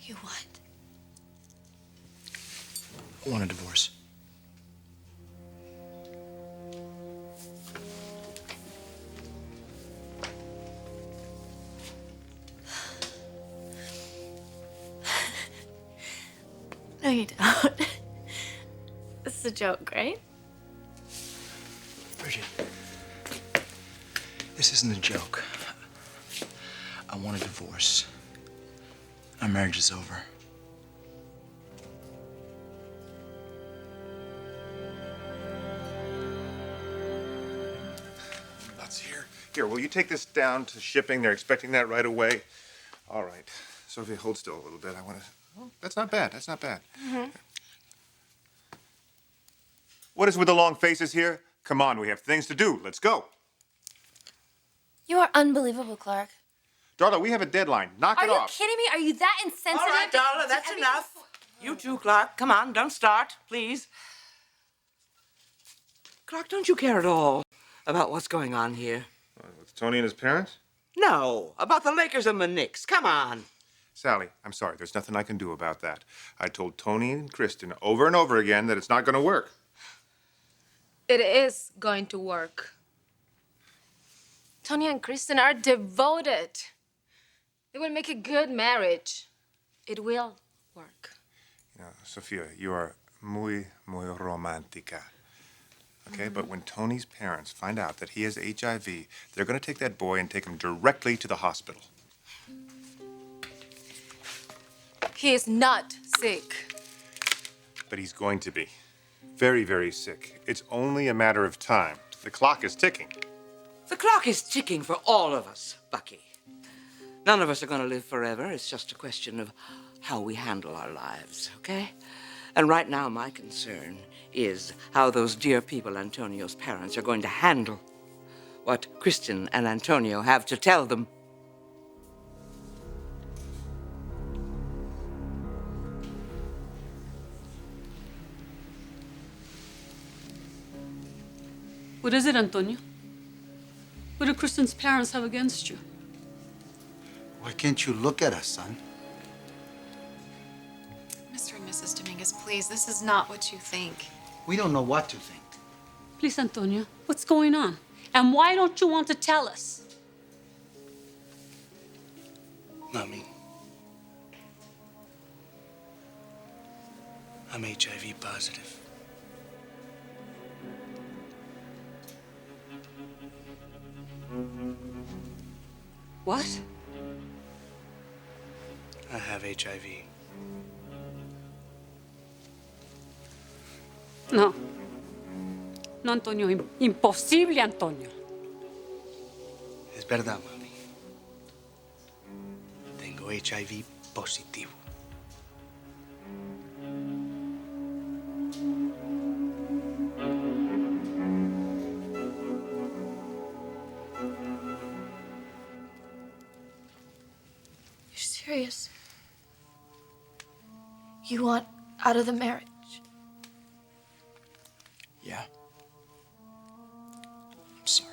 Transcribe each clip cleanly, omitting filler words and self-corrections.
You what? I want a divorce. No, you don't. This is a joke, right? Bridget, this isn't a joke. I want a divorce. Our marriage is over. That's here. Here, will you take this down to shipping? They're expecting that right away. All right. Sophia, hold still a little bit. I want to... Oh, that's not bad. That's not bad. Mm-hmm. What is with the long faces here? Come on, we have things to do. Let's go. You are unbelievable, Clark. Darla, we have a deadline. Knock it off. Are you kidding me? Are you that insensitive? All right, Darla, that's enough. You too, Clark. Come on, don't start, please. Clark, don't you care at all about what's going on here? With Tony and his parents? No, about the Lakers and the Knicks. Come on. Sally, I'm sorry. There's nothing I can do about that. I told Tony and Kristen over and over again that it's not going to work. It is going to work. Tony and Kristen are devoted. They will make a good marriage. It will work. You know, Sophia, you are muy romantica. Okay, but when Tony's parents find out that he has HIV, they're going to take that boy and take him directly to the hospital. He is not sick. But he's going to be. Very, very sick. It's only a matter of time. The clock is ticking. The clock is ticking for all of us, Bucky. None of us are going to live forever. It's just a question of how we handle our lives, okay? And right now, my concern is how those dear people, Antonio's parents, are going to handle what Kristen and Antonio have to tell them. What is it, Antonio? What do Kristen's parents have against you? Why can't you look at us, son? Mr. and Mrs. Dominguez, please, this is not what you think. We don't know what to think. Please, Antonio, what's going on? And why don't you want to tell us? Mommy, I'm HIV positive. What? I have HIV. No. No, Antonio. Imposible, Antonio. Es verdad, mami. Tengo HIV positivo. You're serious? You want out of the marriage? Yeah. I'm sorry.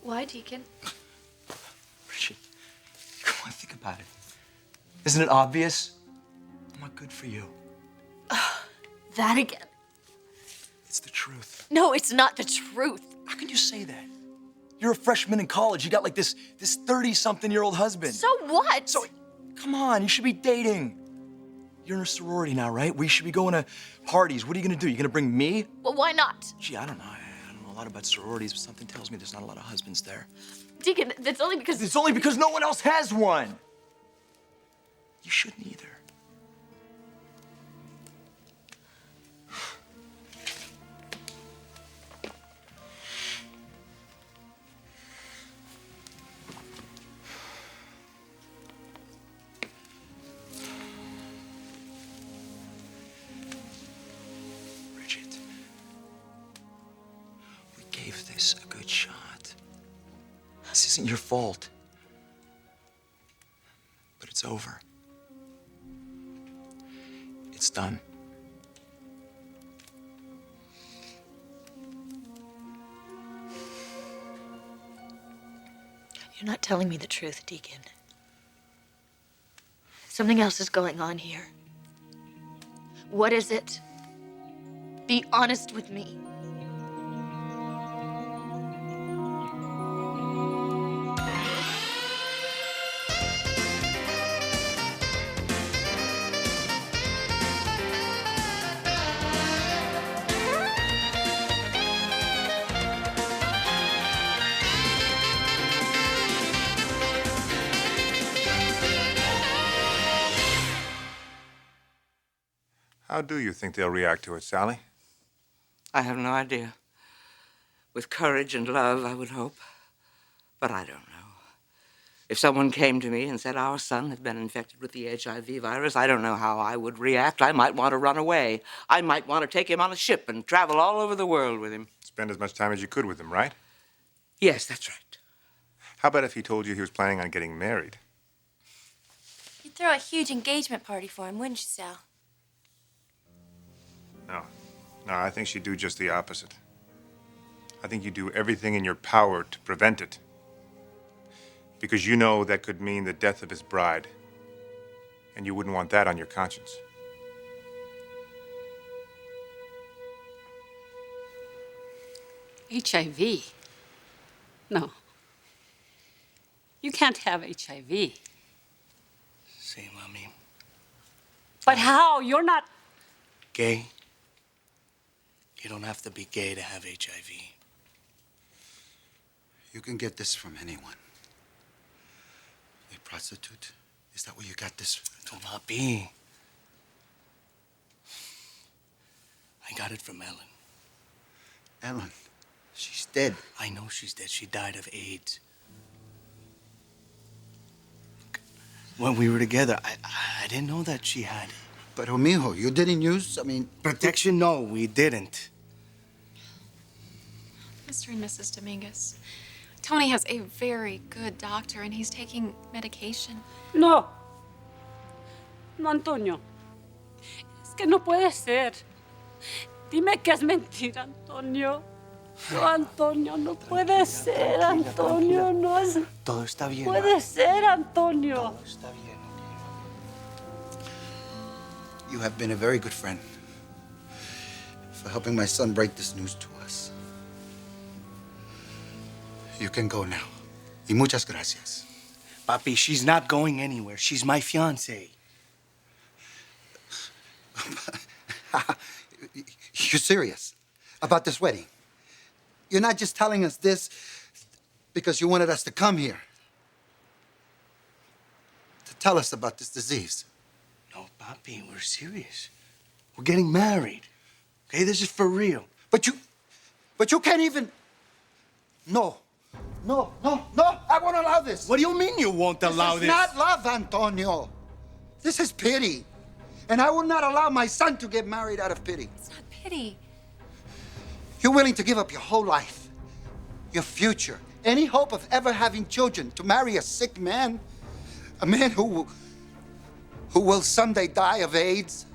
Why, Deacon? Bridget, come on, think about it. Isn't it obvious? I'm not good for you. That again. It's the truth. No, it's not the truth. How can you say that? You're a freshman in college. You got like this 30-something-year-old husband. So what? So, come on, you should be dating. You're in a sorority now, right? We should be going to parties. What are you gonna do? You gonna bring me? Well, why not? Gee, I don't know. I don't know a lot about sororities, but something tells me there's not a lot of husbands there. Deacon, that's only because... It's only because no one else has one. You shouldn't either. Bridget, we gave this a good shot. This isn't your fault. But it's over. It's done. You're not telling me the truth, Deacon. Something else is going on here. What is it? Be honest with me. How do you think they'll react to it, Sally? I have no idea. With courage and love, I would hope. But I don't know. If someone came to me and said our son had been infected with the HIV virus, I don't know how I would react. I might want to run away. I might want to take him on a ship and travel all over the world with him. Spend as much time as you could with him, right? Yes, that's right. How about if he told you he was planning on getting married? You'd throw a huge engagement party for him, wouldn't you, Sal? No. No, I think she'd do just the opposite. I think you'd do everything in your power to prevent it. Because you know that could mean the death of his bride. And you wouldn't want that on your conscience. HIV? No. You can't have HIV. See, Mommy, But how? You're not... gay. You don't have to be gay to have HIV. You can get this from anyone. A prostitute? Is that where you got this? No, Papi. I got it from Ellen. Ellen, she's dead. I know she's dead. She died of AIDS. When we were together, I didn't know that she had it. But, mijo, you didn't use, Protection? No, we didn't. Mr. and Mrs. Dominguez, Tony has a very good doctor and he's taking medication. No. No, Antonio. Es que no puede ser. Dime que es mentira, Antonio. No, Antonio, no puede ser, Antonio. No es... Todo está bien. Puede ser, Antonio. Todo está bien. You have been a very good friend for helping my son break this news to us. You can go now. Y muchas gracias. Papi, she's not going anywhere. She's my fiancée. You're serious about this wedding? You're not just telling us this because you wanted us to come here to tell us about this disease. No, Papi, we're serious. We're getting married. Okay, this is for real. But you can't even... No, I won't allow this. What do you mean you won't allow this? This is not love, Antonio. This is pity. And I will not allow my son to get married out of pity. It's not pity. You're willing to give up your whole life, your future, any hope of ever having children to marry a sick man? A man who will someday die of AIDS?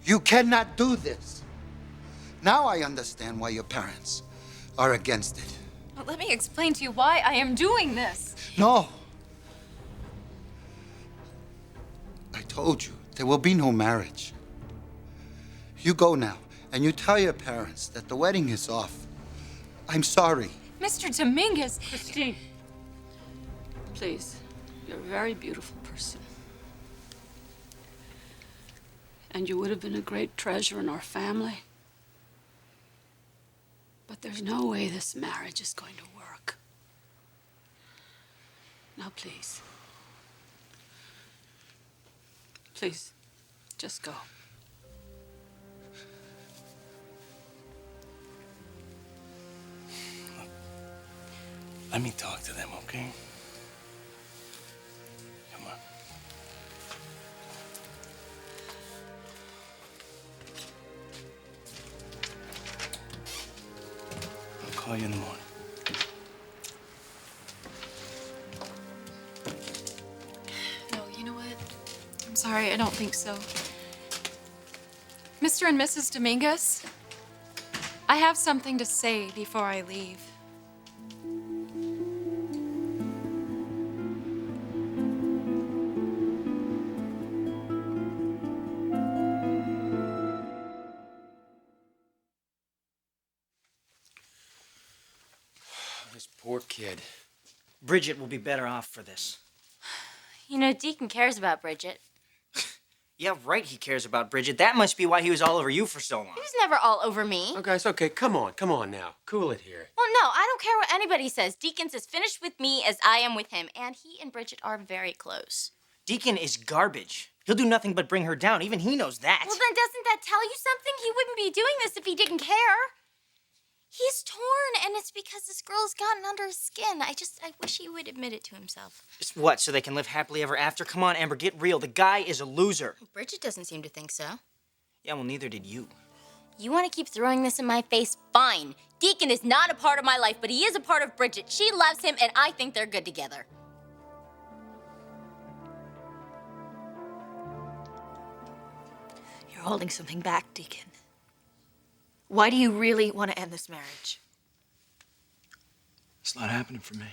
You cannot do this. Now I understand why your parents are against it. Well, let me explain to you why I am doing this. No. I told you, there will be no marriage. You go now, and you tell your parents that the wedding is off. I'm sorry. Mr. Dominguez. Christine, please. You're a very beautiful person. And you would have been a great treasure in our family. But there's no way this marriage is going to work. Now, please. Please, just go. Let me talk to them, okay? Come on. I'll call you in the morning. No, you know what? I'm sorry, I don't think so. Mr. and Mrs. Dominguez, I have something to say before I leave. This poor kid. Bridget will be better off for this. You know, Deacon cares about Bridget. Yeah, right, he cares about Bridget. That must be why he was all over you for so long. He was never all over me. Oh, guys, okay, come on now. Cool it here. Well, no, I don't care what anybody says. Deacon's as finished with me as I am with him, and he and Bridget are very close. Deacon is garbage. He'll do nothing but bring her down. Even he knows that. Well, then doesn't that tell you something? He wouldn't be doing this if he didn't care. He's torn, and it's because this girl's gotten under his skin. I wish he would admit it to himself. It's what, so they can live happily ever after? Come on, Amber, get real. The guy is a loser. Bridget doesn't seem to think so. Yeah, well, neither did you. You want to keep throwing this in my face? Fine. Deacon is not a part of my life, but he is a part of Bridget. She loves him, and I think they're good together. You're holding something back, Deacon. Why do you really want to end this marriage? It's not happening for me.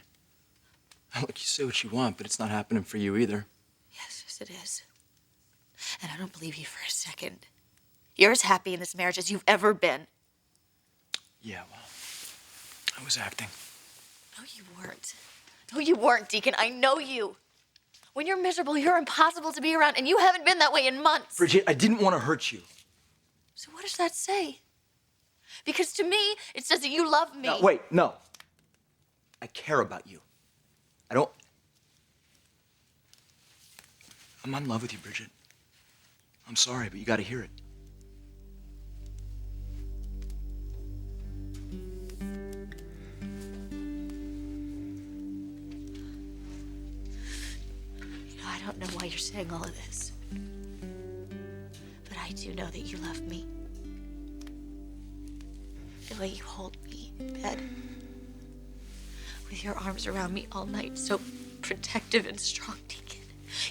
Look, you say what you want, but it's not happening for you either. Yes, it is. And I don't believe you for a second. You're as happy in this marriage as you've ever been. Yeah, well, I was acting. No, you weren't. No, you weren't, Deacon. I know you. When you're miserable, you're impossible to be around, and you haven't been that way in months. Bridget, I didn't want to hurt you. So what does that say? Because to me, it says that you love me. No, wait, no. I care about you. I don't... I'm not in love with you, Bridget. I'm sorry, but you gotta hear it. You know, I don't know why you're saying all of this. But I do know that you love me. The way you hold me in bed. With your arms around me all night, so protective and strong, Deacon.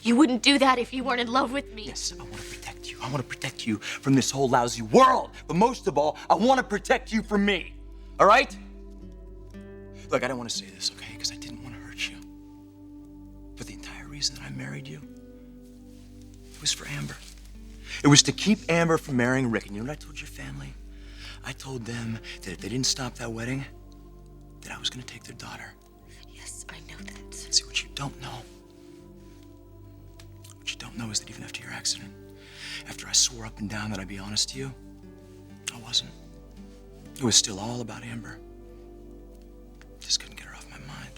You wouldn't do that if you weren't in love with me. Yes, I want to protect you. I want to protect you from this whole lousy world. But most of all, I want to protect you from me. All right? Look, I don't want to say this, okay? Because I didn't want to hurt you. But the entire reason that I married you, it was for Amber. It was to keep Amber from marrying Rick. And you know what I told your family? I told them that if they didn't stop that wedding, that I was going to take their daughter. Yes, I know that. See, what you don't know, is that even after your accident, after I swore up and down that I'd be honest to you, I wasn't. It was still all about Amber. Just couldn't get her off my mind.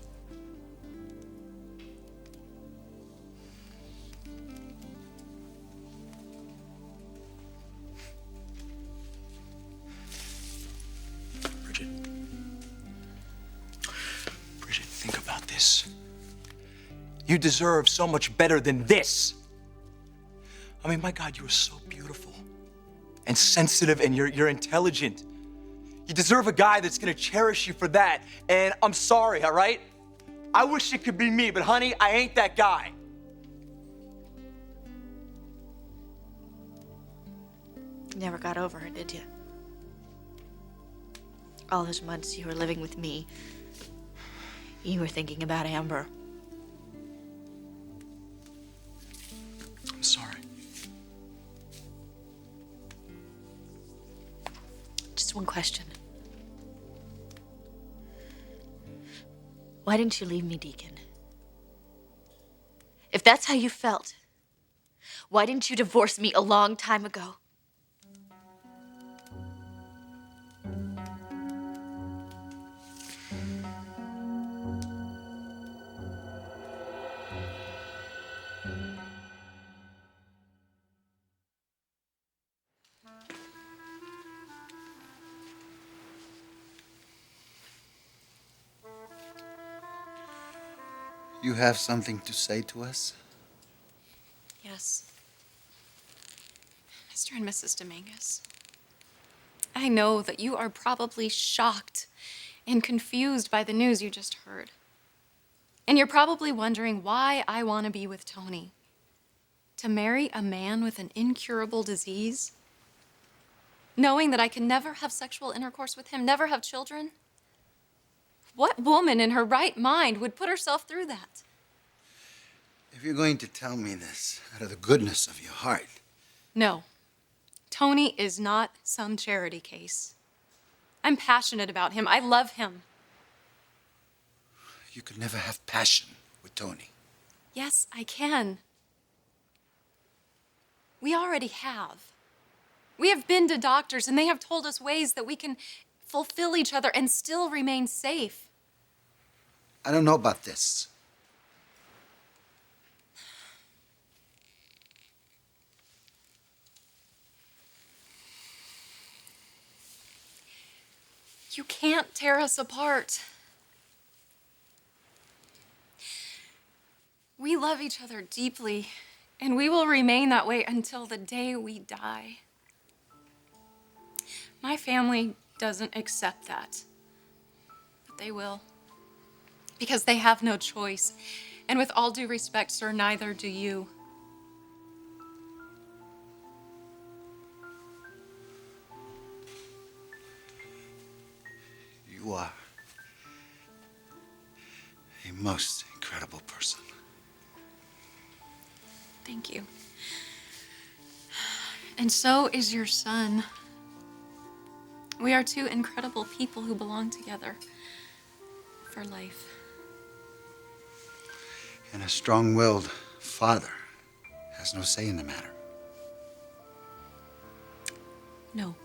Bridget, think about this. You deserve so much better than this. I mean, my God, you are so beautiful and sensitive, and you're intelligent. You deserve a guy that's gonna cherish you for that. And I'm sorry, all right? I wish it could be me, but honey, I ain't that guy. You never got over it, did you? All those months you were living with me, you were thinking about Amber. I'm sorry. Just one question. Why didn't you leave me, Deacon? If that's how you felt, why didn't you divorce me a long time ago? You have something to say to us? Yes. Mr. and Mrs. Dominguez, I know that you are probably shocked and confused by the news you just heard. And you're probably wondering why I want to be with Tony. To marry a man with an incurable disease? Knowing that I can never have sexual intercourse with him, never have children? What woman in her right mind would put herself through that? If you're going to tell me this out of the goodness of your heart. No. Tony is not some charity case. I'm passionate about him. I love him. You could never have passion with Tony. Yes, I can. We already have. We have been to doctors and they have told us ways that we can fulfill each other and still remain safe. I don't know about this. You can't tear us apart. We love each other deeply, and we will remain that way until the day we die. My family doesn't accept that, but they will, because they have no choice. And with all due respect, sir, neither do you. You are a most incredible person. Thank you. And so is your son. We are two incredible people who belong together for life. And a strong-willed father has no say in the matter. No,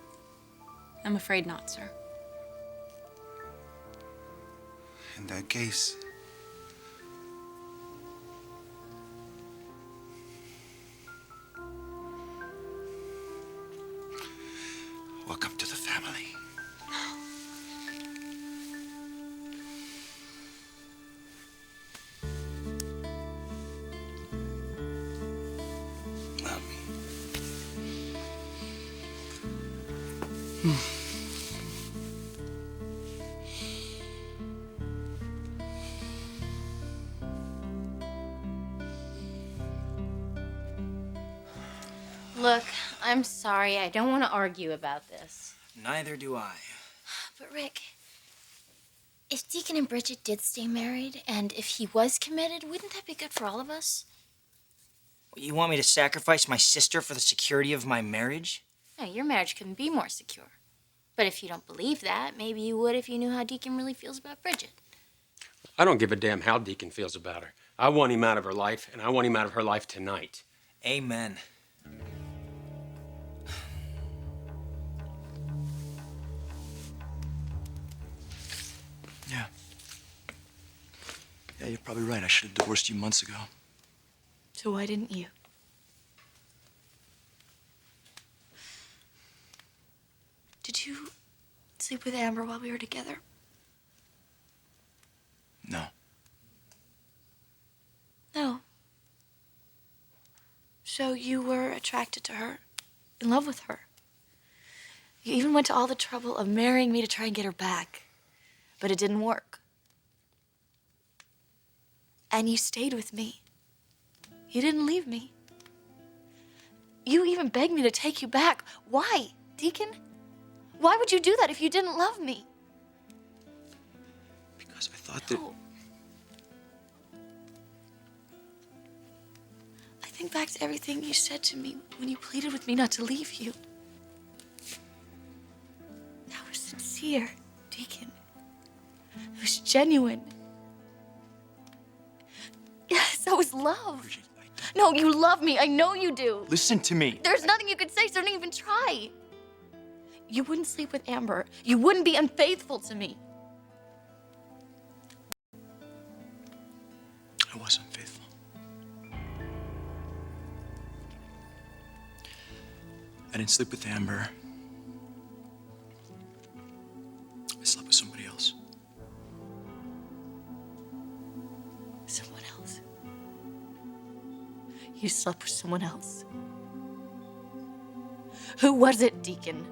I'm afraid not, sir. In that case, welcome to the family. Look, I'm sorry. I don't want to argue about this. Neither do I. But Rick, if Deacon and Bridget did stay married, and if he was committed, wouldn't that be good for all of us? You want me to sacrifice my sister for the security of my marriage? No, your marriage couldn't be more secure. But if you don't believe that, maybe you would if you knew how Deacon really feels about Bridget. I don't give a damn how Deacon feels about her. I want him out of her life, and I want him out of her life tonight. Amen. Yeah. Yeah, you're probably right. I should have divorced you months ago. So why didn't you? Did you sleep with Amber while we were together? No. No. So you were attracted to her, in love with her. You even went to all the trouble of marrying me to try and get her back. But it didn't work. And you stayed with me. You didn't leave me. You even begged me to take you back. Why, Deacon? Why would you do that if you didn't love me? Because I thought that... No. I think back to everything you said to me when you pleaded with me not to leave you. That was sincere, Deacon. It was genuine. Yes, that was love. Bridget, No, you love me. I know you do. listen to me. There's nothing you could say, so don't even try. You wouldn't sleep with Amber. You wouldn't be unfaithful to me. I was unfaithful. I didn't sleep with Amber. I slept with somebody else. Someone else. You slept with someone else. Who was it, Deacon?